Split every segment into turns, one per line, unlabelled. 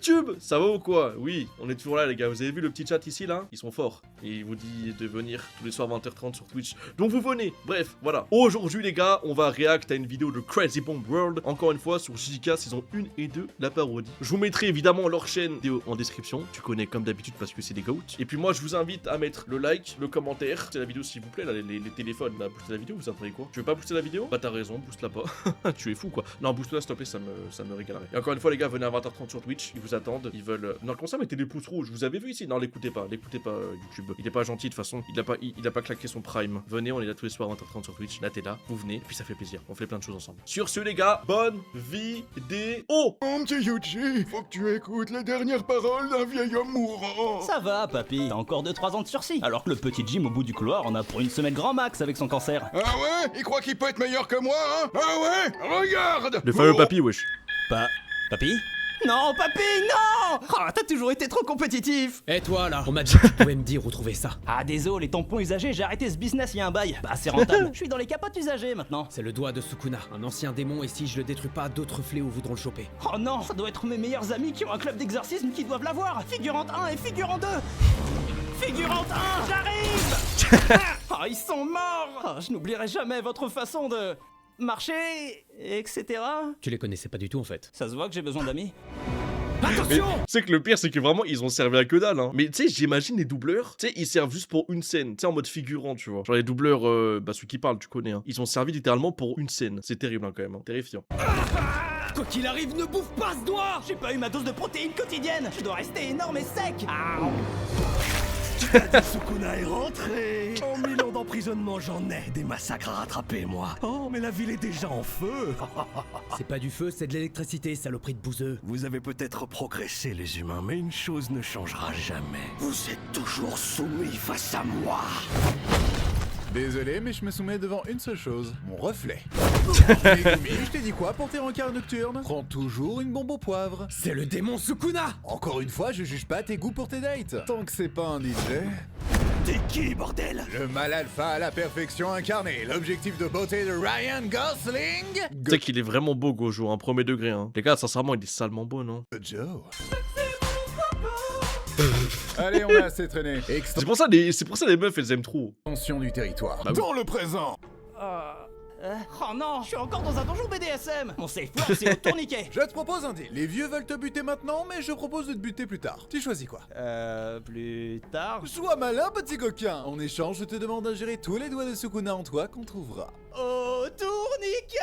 YouTube, ça va ou quoi? Oui, on est toujours là les gars, vous avez vu le petit chat ici là? Ils sont forts, et il vous dit de venir tous les soirs 20h30 sur Twitch, donc vous venez, bref, voilà. Aujourd'hui les gars, on va react à une vidéo de Crazy Bomb World, encore une fois sur JJK saison 1 et 2, la parodie. Je vous mettrai évidemment leur chaîne vidéo en description, tu connais comme d'habitude parce que c'est des goats. Et puis moi je vous invite à mettre le like, le commentaire, c'est la vidéo s'il vous plaît, là les téléphones, là, boostez la vidéo, vous attendez quoi? Tu veux pas booster la vidéo? Bah t'as raison, booste-la pas, tu es fou quoi. Non, booste-la s'il te plaît, ça me régalerait. Et encore une fois les gars, venez à 20h30 sur Twitch, ils vous attendent, ils veulent... Non, comment ça, mettez des pouces rouges, vous avez vu ici? Non, l'écoutez pas YouTube, il est pas gentil de toute façon, il a pas claqué son prime. Venez, on est là tous les soirs à 20h30 sur Twitch, là t'es là, vous venez, et puis ça fait plaisir, on fait plein de choses ensemble. Sur ce les gars, bonne vidéo.
Mon petit Yuji, faut que tu écoutes les dernières paroles d'un vieil homme mourant.
Ça va, papy, t'as encore 2-3 ans de sursis. Alors que le petit Jim au bout du couloir en a pour une semaine grand max avec son cancer.
Ah ouais? Il croit qu'il peut être meilleur que moi, hein? Ah ouais? Regarde!
Le fameux papy, wesh.
Papy? Non, papy, non! Oh, t'as toujours été trop compétitif!
Et toi là, on m'a dit que tu pouvais me dire où trouver ça.
Ah désolé, les tampons usagés, j'ai arrêté ce business il y a un bail. Bah c'est rentable. Je suis dans les capotes usagées maintenant.
C'est le doigt de Sukuna, un ancien démon, et si je le détruis pas, d'autres fléaux voudront le choper.
Oh non, ça doit être mes meilleurs amis qui ont un club d'exorcisme qui doivent l'avoir. Figurante 1 et figurant 2. Figurante 1, j'arrive! Oh, ils sont morts! Oh, je n'oublierai jamais votre façon de marcher, etc.
Tu les connaissais pas du tout en fait.
Ça se voit que j'ai besoin d'amis.
Attention!
C'est que le pire, c'est que vraiment, ils ont servi à que dalle, hein. Mais tu sais, j'imagine les doubleurs, tu sais, ils servent juste pour une scène, tu sais, en mode figurant, tu vois. Genre les doubleurs, ceux qui parlent, tu connais, hein. Ils ont servi littéralement pour une scène. C'est terrible, hein, quand même, hein. Terrifiant.
Quoi qu'il arrive, ne bouffe pas ce doigt!
J'ai pas eu ma dose de protéines quotidienne. Je dois rester énorme et sec.
Sukuna est rentré. En 1000 ans d'emprisonnement, j'en ai des massacres à rattraper, moi. Oh, mais la ville est déjà en feu.
C'est pas du feu, c'est de l'électricité, saloperie de bouseux.
Vous avez peut-être progressé, les humains, mais une chose ne changera jamais. Vous êtes toujours soumis face à moi.
Désolé, mais je me soumets devant une seule chose, mon reflet. Megumi, je t'ai dit quoi pour tes rencarts nocturnes? Prends toujours une bombe au poivre.
C'est le démon Sukuna!
Encore une fois, je juge pas tes goûts pour tes dates. Tant que c'est pas un DJ.
T'es qui, bordel?
Le mal alpha à la perfection incarné, l'objectif de beauté de Ryan Gosling.
Tu sais qu'il est vraiment beau, Gojo, un premier degré, hein. Les gars, sincèrement, il est salement beau, non?
Joe. Allez, on a assez traîné.
C'est pour ça les meufs, elles aiment trop.
Extension du territoire.
Bah oui.
Dans le présent.
Oh non, je suis encore dans un donjon BDSM. Mon safe word, c'est au tourniquet.
Je te propose un deal. Les vieux veulent te buter maintenant, mais je propose de te buter plus tard. Tu choisis quoi?
Plus tard.
Sois malin, petit coquin. En échange, je te demande d'ingérer tous les doigts de Sukuna en toi qu'on trouvera.
Au tourniquet.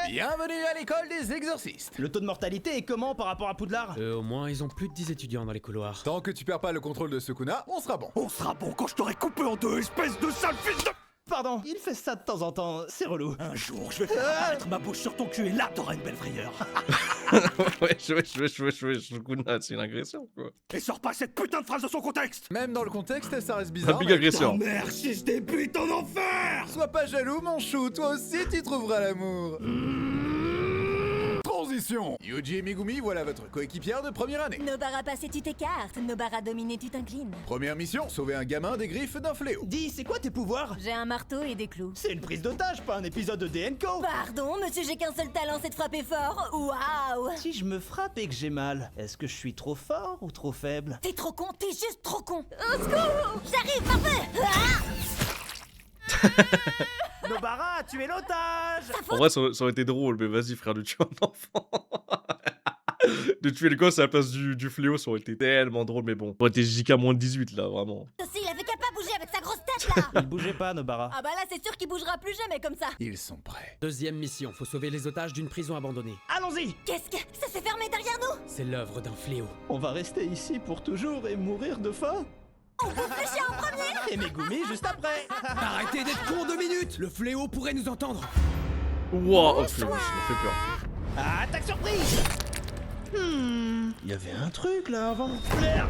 Bienvenue à l'école des exorcistes.
Le taux de mortalité est comment par rapport à Poudlard?
Au moins, ils ont plus de 10 étudiants dans les couloirs.
Tant que tu perds pas le contrôle de Sukuna, on sera bon.
On sera bon quand je t'aurai coupé en deux, espèce de sale fils de...
Pardon, il fait ça de temps en temps, c'est relou.
Un jour, je vais faire apparaître ma bouche sur ton cul et là, t'auras une belle frayeur.
Sukuna, c'est une agression, quoi.
Et sors pas cette putain de phrase de son contexte.
Même dans le contexte, ça reste
La
bizarre.
big
mais-
agression.
Ta mère, si je débute en enfer.
Sois pas jaloux, mon chou. Toi aussi, tu trouveras l'amour. Transition. Yuji et Megumi, voilà votre coéquipière de première année.
Nobara passé, tu t'écartes. Nobara dominé, tu t'inclines.
Première mission, sauver un gamin des griffes d'un fléau.
Dis, c'est quoi tes pouvoirs?
J'ai un marteau et des clous.
C'est une prise d'otage, pas un épisode de DNCO.
Pardon, monsieur, j'ai qu'un seul talent, c'est de frapper fort. Waouh.
Si je me frappe et que j'ai mal, est-ce que je suis trop fort ou trop faible?
T'es trop con, t'es juste trop con. Au secours. J'arrive, parfait.
Nobara, tu es l'otage.
En vrai, ça aurait été drôle, mais vas-y, frère, de tuer un enfant. De tuer le gosse à la place du fléau, ça aurait été tellement drôle, mais bon. Ça aurait été JK moins de 18, là, vraiment.
Aussi, il avait qu'à pas bouger avec sa grosse tête là.
Il bougeait pas, Nobara.
Ah bah là, c'est sûr qu'il bougera plus jamais comme ça.
Ils sont prêts.
Deuxième mission, faut sauver les otages d'une prison abandonnée.
Allons-y.
Qu'est-ce que ça s'est fermé derrière nous?
C'est l'œuvre d'un fléau.
On va rester ici pour toujours et mourir de faim.
On bouffe le chien en premier.
Et Megumi juste après.
Arrêtez d'être con 2 minutes! Le fléau pourrait nous entendre!
Wow, oh, fléau, ça me fait peur.
Attaque surprise. Il y avait un truc là avant. Merde.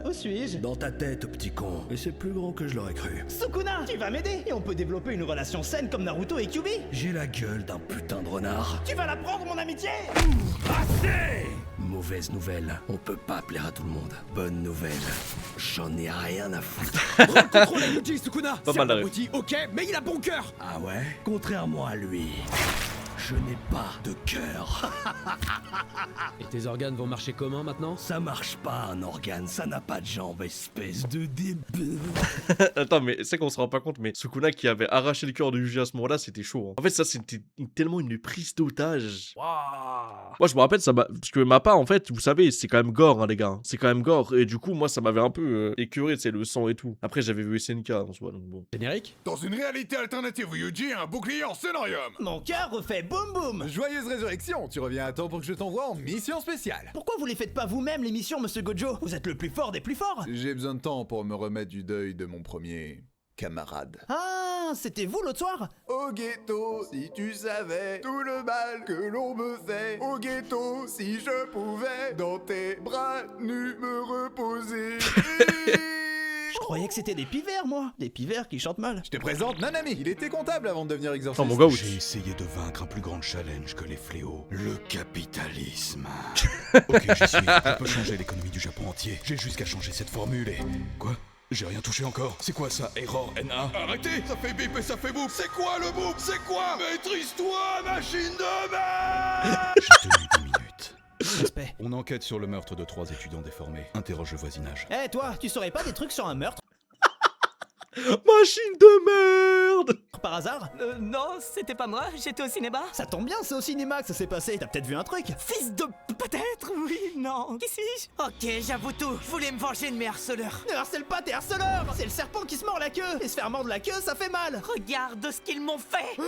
Où suis-je?
Dans ta tête, petit con. Et c'est plus grand que je l'aurais cru.
Sukuna, tu vas m'aider et on peut développer une relation saine comme Naruto et Kyuubi.
J'ai la gueule d'un putain de renard.
Tu vas la prendre mon amitié.
Assez! Mauvaise nouvelle, on peut pas plaire à tout le monde. Bonne nouvelle, j'en ai rien à foutre.
Contrôle Yuji Sukuna!
Pas
C'est
mal,
un
la
abruti, ok, mais il a bon cœur!
Ah ouais? Contrairement à lui, Je n'ai pas de cœur.
Et tes organes vont marcher comment maintenant?
Ça marche pas un organe, ça n'a pas de jambes, espèce de débile.
Attends, mais c'est qu'on se rend pas compte, mais Sukuna qui avait arraché le cœur de Yuji à ce moment-là, c'était chaud. Hein. En fait, ça, c'était tellement une prise d'otage. Waouh. Moi, je me rappelle, ça m'a. Parce que Mappa, en fait, vous savez, c'est quand même gore, hein, les gars. C'est quand même gore. Et du coup, moi, ça m'avait un peu écœuré, tu sais, le sang et tout. Après, j'avais vu SNK en soi, donc bon.
Générique?
Dans une réalité alternative où Yuji a un bouclier en scénarium.
Mon cœur refait boum boum.
Joyeuse résurrection, tu reviens à temps pour que je t'envoie en mission spéciale.
Pourquoi vous les faites pas vous-même les missions, monsieur Gojo? Vous êtes le plus fort des plus forts.
J'ai besoin de temps pour me remettre du deuil de mon premier camarade.
Ah, c'était vous l'autre soir?
Au ghetto, si tu savais tout le mal que l'on me fait. Au ghetto, si je pouvais dans tes bras nus me reposer.
Je croyais que c'était des pivers, moi. Des pivers qui chantent mal.
Je te présente Nanami, il était comptable avant de devenir exorciste.
Oh mon gars, oui.
J'ai essayé de vaincre un plus grand challenge que les fléaux, le capitalisme. Ok, j'y suis. On peut changer l'économie du Japon entier. J'ai juste qu'à changer cette formule et... Quoi? J'ai rien touché encore. C'est quoi ça? Error NA? Arrêtez! Ça fait bip et ça fait boum! C'est quoi le boum? C'est quoi? Maîtrise-toi, machine de merde! J'ai tenu 2 minutes.
Respect.
On enquête sur le meurtre de 3 étudiants déformés. Interroge le voisinage.
Eh toi, tu saurais pas des trucs sur un meurtre
Machine de merde!
par hasard?
Non, c'était pas moi, j'étais au cinéma.
Ça tombe bien, c'est au cinéma que ça s'est passé. T'as peut-être vu un truc?
Fils de... peut-être, oui, non. Qui suis-je? Ok, j'avoue tout, je voulais me venger de mes harceleurs.
Ne harcèle pas tes harceleurs! C'est le serpent qui se mord la queue! Et se faire mordre la queue, ça fait mal!
Regarde ce qu'ils m'ont fait.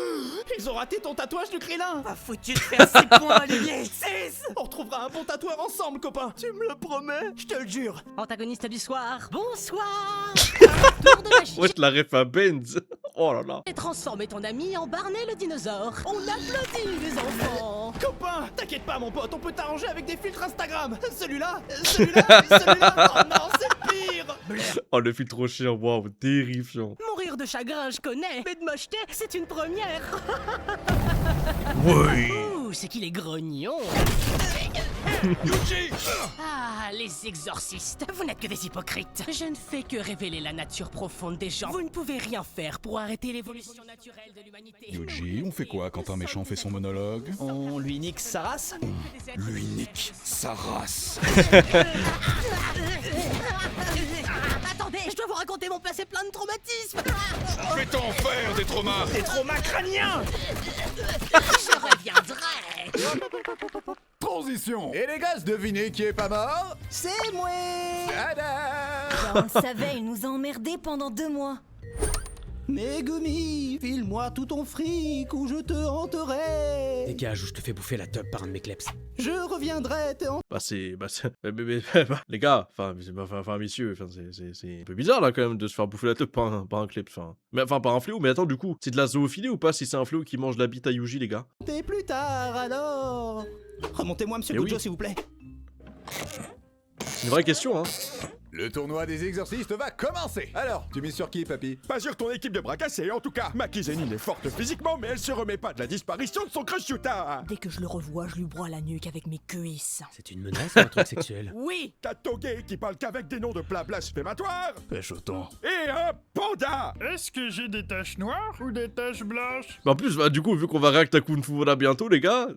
Ils ont raté ton tatouage du Krillin!
Pas foutu de faire 6 points, Olivier. 6.
On retrouvera un bon tatoueur ensemble, copain! Tu me le promets? Je te le jure!
Antagoniste du soir, bonsoir. Tour de magie.
Wesh, la ref à Benz. Oh là là.
J'ai transformé ton ami en Barney le dinosaure. On applaudit les enfants.
Copain! T'inquiète pas, mon pote, on peut t'arranger avec des filtres Instagram! Celui-là! Oh non, c'est le pire!
Oh, le filtre trop chiant, waouh, terrifiant.
Mourir de chagrin, je connais. Mais de mocheté, c'est une première.
Oui.
Ouh, c'est qu'il est grognon. Ah, les exorcistes, vous n'êtes que des hypocrites. Je ne fais que révéler la nature profonde des gens. Vous ne pouvez rien faire pour arrêter l'évolution naturelle de l'humanité.
Yuji, on fait quoi quand un méchant fait son monologue?
On lui nique sa race?
Lui nique sa race.
Attendez, je dois vous raconter mon passé plein de traumatismes.
Fais-t'en faire des traumas.
Des traumas crâniens!
Je reviendrai.
Transition. Et les gars, devinez qui est pas mort?
C'est moi!
Tada!
On le savait, il nous a emmerdés pendant 2 mois.
Megumi, file-moi tout ton fric ou je te hanterai!
Dégage ou je te fais bouffer la teub par un de mes kleps.
Je reviendrai te hanter.
Bah c'est... les gars, enfin messieurs, c'est un peu bizarre là quand même de se faire bouffer la tête par un clip, par un fléau, mais attends du coup, c'est de la zoophilie ou pas si c'est un fléau qui mange la bite à Yuji les gars?
Plus tard alors! Remontez-moi, monsieur
Eh
Gojo,
oui.
s'il vous plaît.
C'est une vraie question hein.
Le tournoi des exorcistes va commencer. Alors, tu mises sur qui, papy?
Pas sur ton équipe de bras cassés, en tout cas. Maki Zenin est forte physiquement, mais elle se remet pas de la disparition de son crush Yuta.
Dès que je le revois, je lui broie la nuque avec mes cuisses.
C'est une menace ou un truc sexuel?
Oui!
T'as Toge qui parle qu'avec des noms de plats blasphématoires.
Péchoton.
Et un panda.
Est-ce que j'ai des taches noires ou des taches blanches?
Mais en plus, bah, du coup, vu qu'on va réacter à Kung Fu Panda bientôt les gars,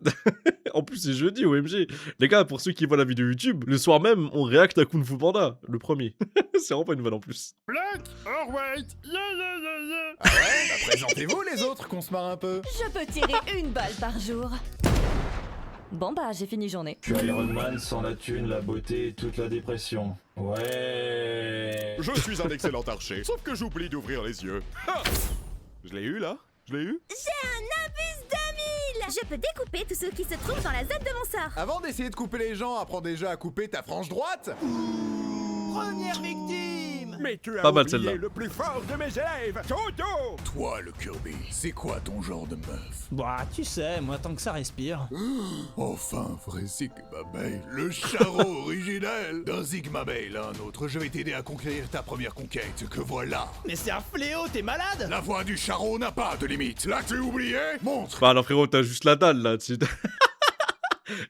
en plus c'est jeudi OMG. Les gars, pour ceux qui voient la vidéo YouTube, le soir même, on réacte à Kung Fu Panda, le premier. C'est vraiment pas une vanne en plus.
Black or white? Yeah.
Ah ouais, bah présentez-vous les autres, qu'on se marre un peu.
Je peux tirer 1 balle par jour. Bon bah, j'ai fini journée.
Je suis Iron Man sans la thune, la beauté et toute la dépression. Ouais.
Je suis un excellent archer, sauf que j'oublie d'ouvrir les yeux. Ah, je l'ai eu là? Je l'ai eu?
J'ai un abus 2000! Je peux découper tous ceux qui se trouvent dans la zone de mon sort.
Avant d'essayer de couper les gens, apprends déjà à couper ta frange droite.
Première victime!
Mais tu as
Pas mal,
oublié
celle-là.
le plus fort de mes élèves, Toto.
Toi, le Kirby, c'est quoi ton genre de meuf?
Bah, tu sais, moi, tant que ça respire.
Enfin, vrai Sigma Mail, le charreau originel d'un Sigma Mail à un autre. Je vais t'aider à conquérir ta première conquête, que voilà.
Mais c'est un fléau, t'es malade?
La voix du charreau n'a pas de limite. L'as-tu oublié? Montre.
Bah alors frérot, t'as juste la dalle là.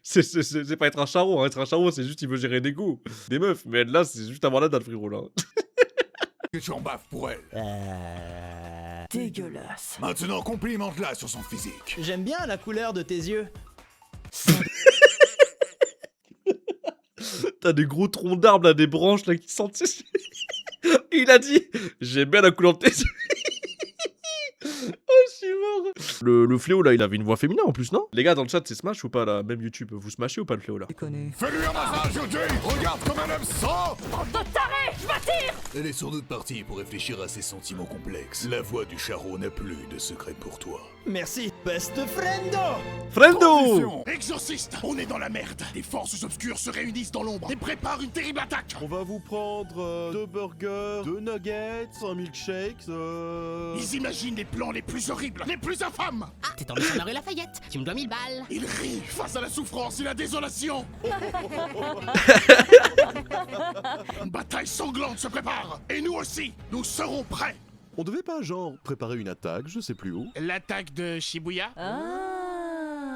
C'est pas être un charreau, hein. Être un charreau c'est juste il veut gérer des goûts, des meufs. Mais là c'est juste avoir la dalle frérot là.
Que tu en baffes pour elle.
dégueulasse.
Maintenant, complimente-la sur son physique.
J'aime bien la couleur de tes yeux.
T'as des gros troncs d'arbres là, des branches là qui sentent. Il a dit j'aime bien la couleur de tes yeux. Oh, je suis mort. Le fléau là, il avait une voix féminine en plus, non? Les gars dans le chat, c'est Smash ou pas là? Même YouTube, vous smashez ou pas le fléau là?
Fais-lui un massage, Yuji. Regarde comme un homme sans.
Elle est sans doute partie pour réfléchir à ses sentiments complexes. La voix du charron n'a plus de secret pour toi.
Merci, best friendo.
Friendo!
Exorciste, on est dans la merde. Des forces obscures se réunissent dans l'ombre et préparent une terrible attaque.
On va vous prendre 2 burgers, 2 nuggets, un milkshake,
Ils imaginent les plans les plus horribles, les plus infâmes.
Ah, t'es tombé sur la rue Lafayette. Tu me dois 1000 balles.
Ils rient face à la souffrance et la désolation. Une bataille sanglante se prépare. Et nous aussi, nous serons prêts.
On devait pas, genre, préparer une attaque, je sais plus où.
L'attaque de Shibuya.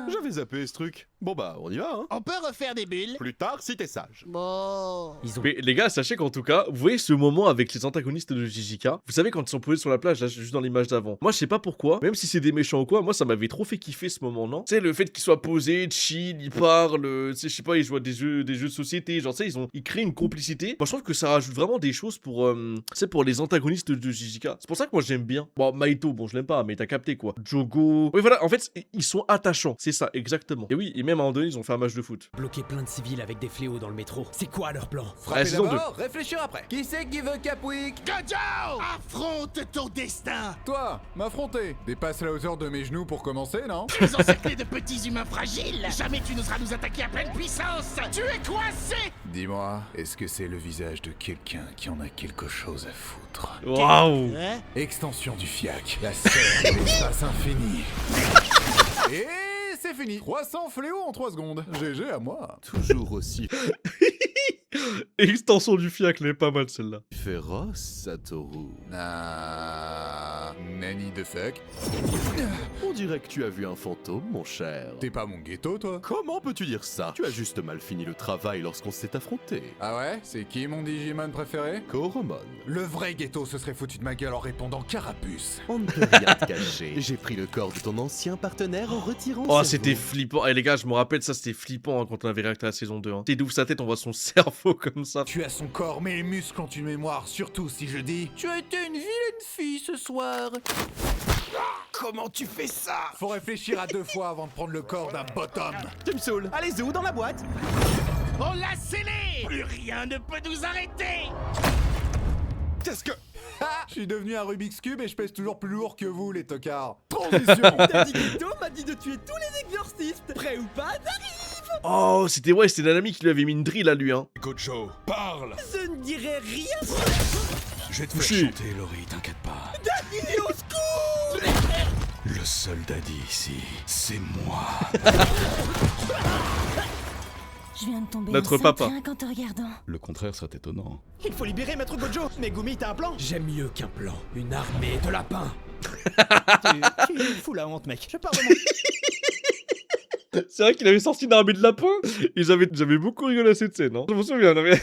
J'avais zappé ce truc. Bon bah, on y va, hein.
On peut refaire des bulles.
Plus tard, si t'es sage.
Bon.
Mais les gars, sachez qu'en tout cas, vous voyez ce moment avec les antagonistes de JJK. Vous savez quand ils sont posés sur la plage, là, juste dans l'image d'avant. Moi, je sais pas pourquoi, même si c'est des méchants ou quoi, moi, ça m'avait trop fait kiffer ce moment, non? Tu sais, le fait qu'ils soient posés, chill, ils parlent, tu sais, je sais pas, ils jouent à des jeux de société, genre, tu sais, ils créent une complicité. Moi, je trouve que ça rajoute vraiment des choses pour, tu sais, pour les antagonistes de JJK. C'est pour ça que moi, j'aime bien. Bon, Maito, bon, je l'aime pas, mais t'as capté quoi. Jogo. Oui, voilà, en fait, ils sont attachants. C'est ça, exactement. Et oui, et même à un moment donné, ils ont fait un match de foot.
Bloquer plein de civils avec des fléaux dans le métro. C'est quoi leur plan?
Ah, saison 2.
Réfléchir après. Qui c'est qui veut Capwick?
Gojo, affronte ton destin.
Toi, m'affronter. Dépasse la hauteur de mes genoux pour commencer, non?
Tu es encerclé de petits humains fragiles. Jamais tu n'oseras nous attaquer à pleine puissance. Tu es coincé.
Dis-moi, est-ce que c'est le visage de quelqu'un qui en a quelque chose à foutre?
Waouh!
Extension du FIAC, la sphère de l'espace infini. Et c'est fini. 300 fléaux en 3 secondes. GG à moi.
Toujours aussi
Extension du fiac, elle est pas mal celle-là.
féroce, Satoru.
Nanny de fuck.
On dirait que tu as vu un fantôme, mon cher.
T'es pas mon ghetto, toi?
Comment peux-tu dire ça? Tu as juste mal fini le travail lorsqu'on s'est affronté.
Ah ouais? C'est qui mon Digimon préféré?
Koromon.
Le vrai ghetto se serait foutu de ma gueule en répondant Carapuce.
On ne peut rien te cacher. J'ai pris le corps de ton ancien partenaire en retirant
Oh,
ses
c'était
os.
flippant. Et les gars, je me rappelle, ça c'était flippant hein, quand on avait réacté à la saison 2. Hein. T'es d'où sa tête, on voit son cerveau comme ça.
Tu as son corps, mais les muscles ont une mémoire, surtout si je dis... Tu as été une vilaine fille ce soir. Comment tu fais ça? Faut réfléchir à 2 fois avant de prendre le corps d'un bottom.
Tu me saoules. Allez, où dans la boîte?
On l'a scellé. Plus rien ne peut nous arrêter.
Qu'est-ce que... Je suis devenu un Rubik's Cube et je pèse toujours plus lourd que vous, les tocards. Transition.
Daddy Ghetto m'a dit de tuer tous les exorcistes. Prêt ou pas, t'arrives?
Oh, c'était Nanami qui lui avait mis une drill à lui. Hein.
Gojo, parle.
Je ne dirai rien.
Je vais te
Touché.
faire chanter, Laurie, t'inquiète pas.
Daddy, au secours.
Le seul daddy ici, c'est moi.
Je viens de tomber
Notre
enceinte
papa.
rien qu'en te regardant.
Le contraire serait étonnant.
Il faut libérer Maître Gojo. Megumi, t'as un plan?
J'aime mieux qu'un plan. Une armée de lapins.
Tu fous la honte, mec. Je pars de mon...
C'est vrai qu'il avait sorti une armée de lapins. Et j'avais beaucoup rigolé à cette scène. Hein. Je me souviens. Non, mais...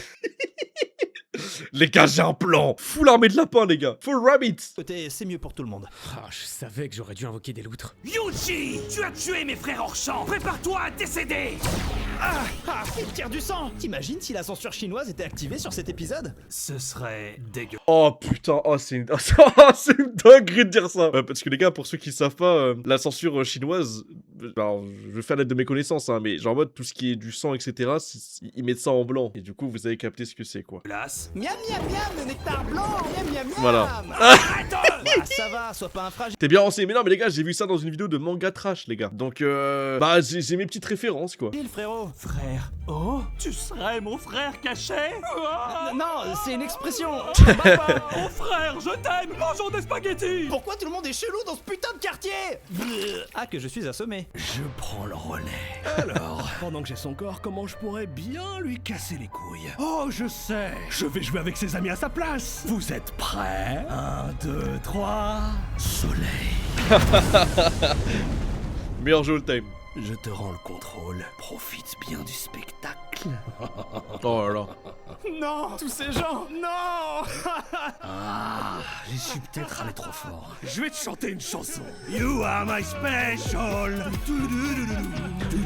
Les gars, j'ai un plan. Full armée de lapins, les gars. Full rabbit.
Côté, c'est mieux pour tout le monde.
Ah, je savais que j'aurais dû invoquer des loutres.
Yuji, tu as tué mes frères hors champ. Prépare-toi à décéder.
Il tire du sang. T'imagines si la censure chinoise était activée sur cet épisode?
Ce serait dégueu.
Oh putain, c'est une... c'est une dinguerie de dire ça. Parce que les gars, pour ceux qui savent pas, la censure chinoise, alors je vais faire l'aide de mes connaissances, hein, mais genre en mode tout ce qui est du sang, etc., ils mettent ça en blanc. Et du coup, vous avez capté ce que c'est, quoi.
Place.
Miam miam miam, le nectar blanc. Miam miam miam.
Voilà.
Ça va, sois pas un fragile.
T'es bien renseigné, mais non, mais les gars, j'ai vu ça dans une vidéo de manga trash, les gars. Donc, bah, j'ai mes petites références, quoi.
Frérot.
Frère. Oh, tu serais mon frère caché?
Non, c'est une expression.
Mon frère, je t'aime. Mangeons des spaghettis.
Pourquoi tout le monde est chelou dans ce putain de quartier? Ah, que je suis assommé.
Je prends le relais. Alors, pendant que j'ai son corps, comment je pourrais bien lui casser les couilles? Oh, je sais. Je vais jouer avec ses amis à sa place. Vous êtes prêts? 1, 2, 3. Soleil.
Meilleur jeu all time.
Je te rends le contrôle. Profite bien du spectacle.
Oh là là.
Non, tous ces gens, non.
Ah, j'y suis peut-être allé trop fort. Je vais te chanter une chanson. You are my special.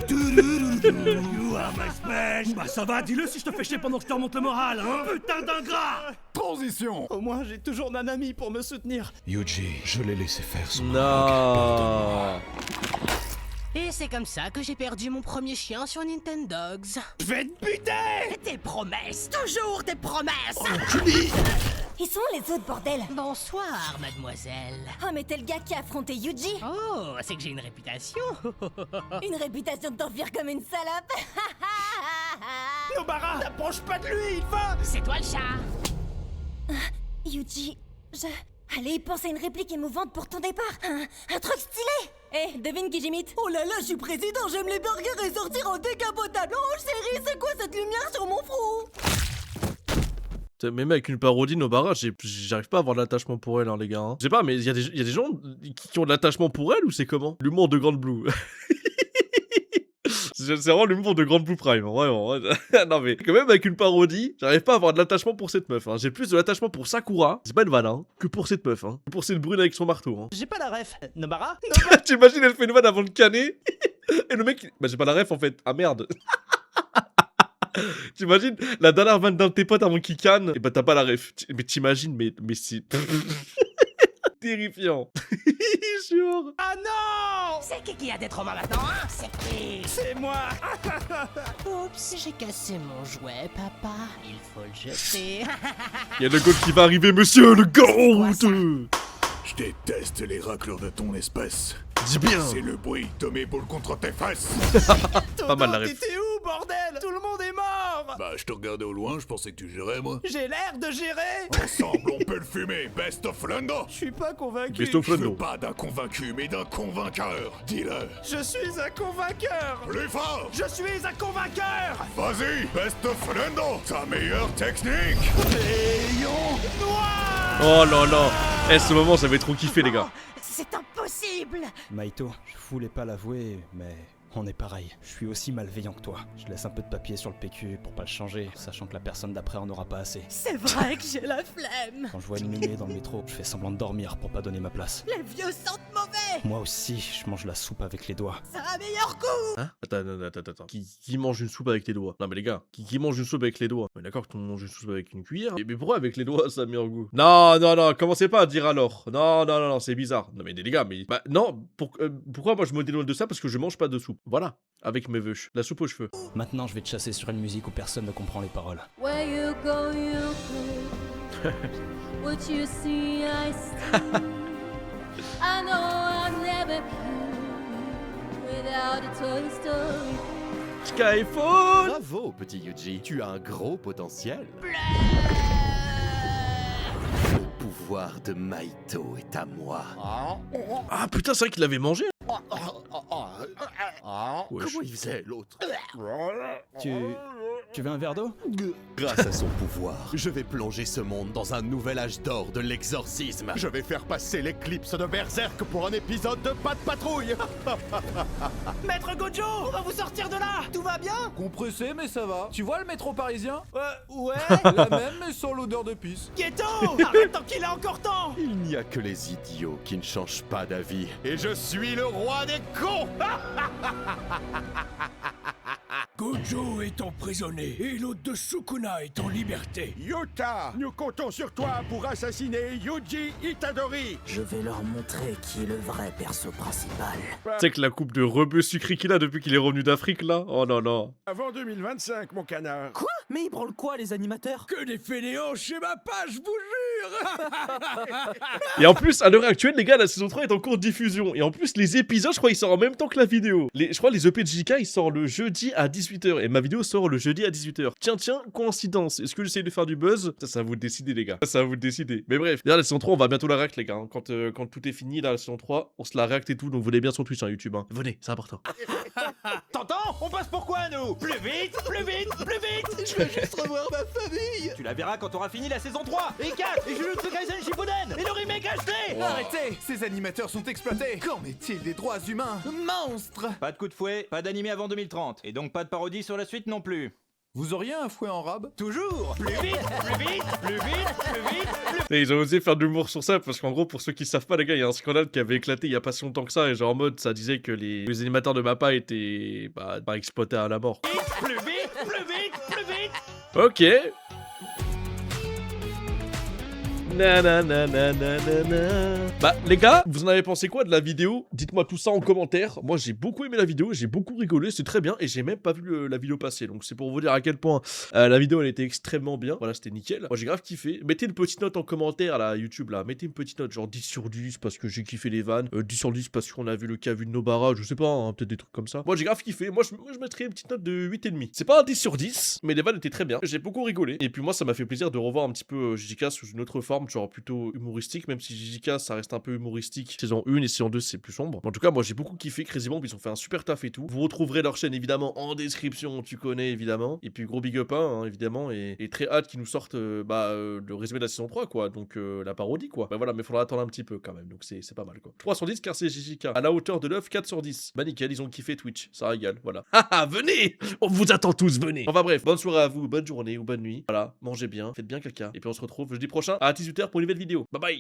You are my special. Bah ça va, dis-le si je te fais chier pendant que je te remonte le moral, hein. Putain d'ingrat.
Transition.
Au moins, j'ai toujours Nanami pour me soutenir.
Yuji, je l'ai laissé faire son
Non.
Et c'est comme ça que j'ai perdu mon premier chien sur Nintendogs.
Je vais te buter.
Tes promesses, toujours tes promesses.
Ils sont où les autres, bordel?
Bonsoir, mademoiselle.
Oh, mais t'es le gars qui a affronté Yuji.
Oh, c'est que j'ai une réputation.
Une réputation de t'enfuir comme une salope.
Nobara, t'approches pas de lui, il va.
C'est toi le chat.
Yuji, Allez, pense à une réplique émouvante pour ton départ. Un truc stylé. Eh, devine qui j'imite. Oh là là, je suis président, j'aime les burgers et sortir en décapotable. Oh chérie, c'est quoi cette lumière sur mon front?
Même avec une parodie Nobara, j'arrive pas à avoir de l'attachement pour elle, hein, les gars. Hein. Je sais pas, mais il y a des gens qui ont de l'attachement pour elle ou c'est comment? L'humour de Grande Blue. C'est vraiment l'humour de Grande Blue Prime, vraiment. Non mais, quand même avec une parodie, j'arrive pas à avoir de l'attachement pour cette meuf. Hein. J'ai plus de l'attachement pour Sakura, c'est pas une vanne, hein, que pour cette meuf. Hein. Que pour cette brune avec son marteau. Hein.
J'ai pas la ref. Nobara?
T'imagines, elle fait une vanne avant de canner et le mec, bah j'ai pas la ref en fait. Ah merde. T'imagines la dernière vanne d'un de tes potes avant qu'il canne, et bah t'as pas la ref. Mais t'imagines, mais c'est terrifiant. Jure.
Ah non!
C'est qui a des traumas maintenant, hein? C'est qui?
C'est moi.
Oups, j'ai cassé mon jouet, papa. Il faut le jeter.
Y'a le goat qui va arriver, monsieur, le goat!
Je déteste les raclures de ton espèce.
Dis bien.
C'est le bruit de mes boules contre tes fesses.
Pas mal la ref.
T'étais où, bordel? Tout le monde est mort.
Bah, je te regardais au loin, je pensais que tu gérais, moi.
J'ai l'air de gérer.
Ensemble, on peut le fumer. Best of Lando.
Je suis pas convaincu.
Best of
Je veux
Lando.
pas d'un convaincu, mais d'un convainqueur. Dis-le.
Je suis un convainqueur.
Plus fort.
Je suis un convainqueur.
Vas-y, Best of Lando. Ta meilleure technique.
Rayon noir.
Oh là là. Eh, ce moment, j'avais trop kiffé, les gars.
C'est impossible.
Maito, je voulais pas l'avouer, mais on est pareil. Je suis aussi malveillant que toi. Je laisse un peu de papier sur le PQ pour pas le changer, sachant que la personne d'après en aura pas assez.
C'est vrai que j'ai la flemme.
Quand je vois une mémé dans le métro, je fais semblant de dormir pour pas donner ma place.
Les vieux sentent mauvais.
Moi aussi, je mange la soupe avec les doigts.
Ça a un meilleur goût.
Hein? Attends. Qui mange une soupe avec les doigts? Non mais les gars, qui mange une soupe avec les doigts? Mais d'accord que tu manges une soupe avec une cuillère. Mais pourquoi avec les doigts ça a meilleur goût? Non, commencez pas à dire alors. Non, c'est bizarre. Non mais les gars, mais... Bah non, pourquoi moi je me déloigne de ça? Parce que je mange pas de soupe. Voilà, avec mes vœux. La soupe aux cheveux.
Maintenant, je vais te chasser sur une musique où personne ne comprend les paroles.
Where you go, you go. What you see, I see. I know I'll never be without a Toy Story.
Skyfall.
Bravo, petit Yuji, tu as un gros potentiel. Le pouvoir de Maito est à moi.
Ah putain, c'est vrai qu'il l'avait mangé.
Comment il faisait, l'autre?
Tu veux un verre d'eau?
Grâce à son pouvoir, je vais plonger ce monde dans un nouvel âge d'or de l'exorcisme. Je vais faire passer l'éclipse de Berserk pour un épisode de Pas de patrouille.
Maître Gojo, on va vous sortir de là. Tout va bien?
Compressé, mais ça va. Tu vois le métro parisien?
Ouais.
La même, mais sans l'odeur de pisse.
Ghetto, arrête tant qu'il a encore temps.
Il n'y a que les idiots qui ne changent pas d'avis. Et je suis le roi des cons.
Gojo est emprisonné et l'hôte de Sukuna est en liberté.
Yuta, nous comptons sur toi pour assassiner Yuji Itadori.
Je vais leur montrer qui est le vrai perso principal.
Tu sais que la coupe de rebeu sucré qu'il a depuis qu'il est revenu d'Afrique là. Oh non.
Avant 2025, mon canard.
Quoi? Mais ils branlent quoi, les animateurs?
Que des fainéants chez ma page, je vous jure.
Et en plus, à l'heure actuelle, les gars, la saison 3 est en cours de diffusion. Et en plus, les épisodes, je crois, ils sortent en même temps que la vidéo. Je crois les EP de JK, ils sortent le jeudi à 18h. 18h et ma vidéo sort le jeudi à 18h. Tiens, coïncidence. Est-ce que j'essaye de faire du buzz? Ça va vous le décider, les gars. Ça va vous le décider. Mais bref, d'ailleurs, la saison 3, on va bientôt la react, les gars. Hein. Quand tout est fini, là, la saison 3, on se la react et tout. Donc, venez bien sur Twitch, hein, YouTube. Hein. Venez, c'est important.
T'entends? On passe pour quoi, nous? Plus vite, plus vite, plus vite!
Je veux juste revoir ma famille!
Tu la verras quand t'auras fini la saison 3, et 4, et Jujutsu Kaisen Shippuden, et le remake HD!
Wow. Arrêtez! Ces animateurs sont exploités! Qu'en est-il des droits humains? Monstre!
Pas de coup de fouet, pas d'animé avant 2030, et donc pas de parodie sur la suite non plus.
Vous auriez un fouet en rab?
Toujours! Plus vite, plus vite, plus vite, plus vite, plus...
Et ils ont osé faire de l'humour sur ça parce qu'en gros, pour ceux qui savent pas, les gars, il y a un scandale qui avait éclaté il y a pas si longtemps que ça. Et genre en mode, ça disait que les animateurs de Mappa étaient pas exploités à la mort.
Plus vite, plus vite, plus vite!
Ok. Bah les gars, vous en avez pensé quoi de la vidéo? Dites-moi tout ça en commentaire. Moi j'ai beaucoup aimé la vidéo, j'ai beaucoup rigolé, c'est très bien. Et j'ai même pas vu la vidéo passer. Donc c'est pour vous dire à quel point la vidéo elle était extrêmement bien. Voilà, c'était nickel. Moi j'ai grave kiffé. Mettez une petite note en commentaire là, YouTube là. Mettez une petite note genre 10 sur 10 parce que j'ai kiffé les vannes, 10 sur 10 parce qu'on a vu le cas vu de Nobara, je sais pas, hein, peut-être des trucs comme ça. Moi j'ai grave kiffé. Moi je mettrais une petite note de 8,5. C'est pas un 10 sur 10, mais les vannes étaient très bien. J'ai beaucoup rigolé. Et puis moi ça m'a fait plaisir de revoir un petit peu JJK sous une autre forme, genre plutôt humoristique, même si JJK ça reste un peu humoristique. Saison 1 et saison 2 c'est plus sombre. En tout cas moi j'ai beaucoup kiffé Crazy Bomb, ils ont fait un super taf et tout. Vous retrouverez leur chaîne évidemment en description, tu connais évidemment. Et puis gros big up hein, évidemment et très hâte qu'ils nous sortent le résumé de la saison 3 quoi, donc la parodie quoi. Bah voilà, mais faudra attendre un petit peu quand même, donc c'est pas mal quoi. 3 sur 10 car c'est JJK. À la hauteur de l'œuf, 4 sur 10. Bah nickel, ils ont kiffé Twitch, ça régale, voilà. Haha, venez, on vous attend tous, venez. Enfin bref, bonne soirée à vous, bonne journée ou bonne nuit. Voilà, mangez bien, faites bien caca. Et puis on se retrouve jeudi prochain à 18h pour une nouvelle vidéo. Bye bye.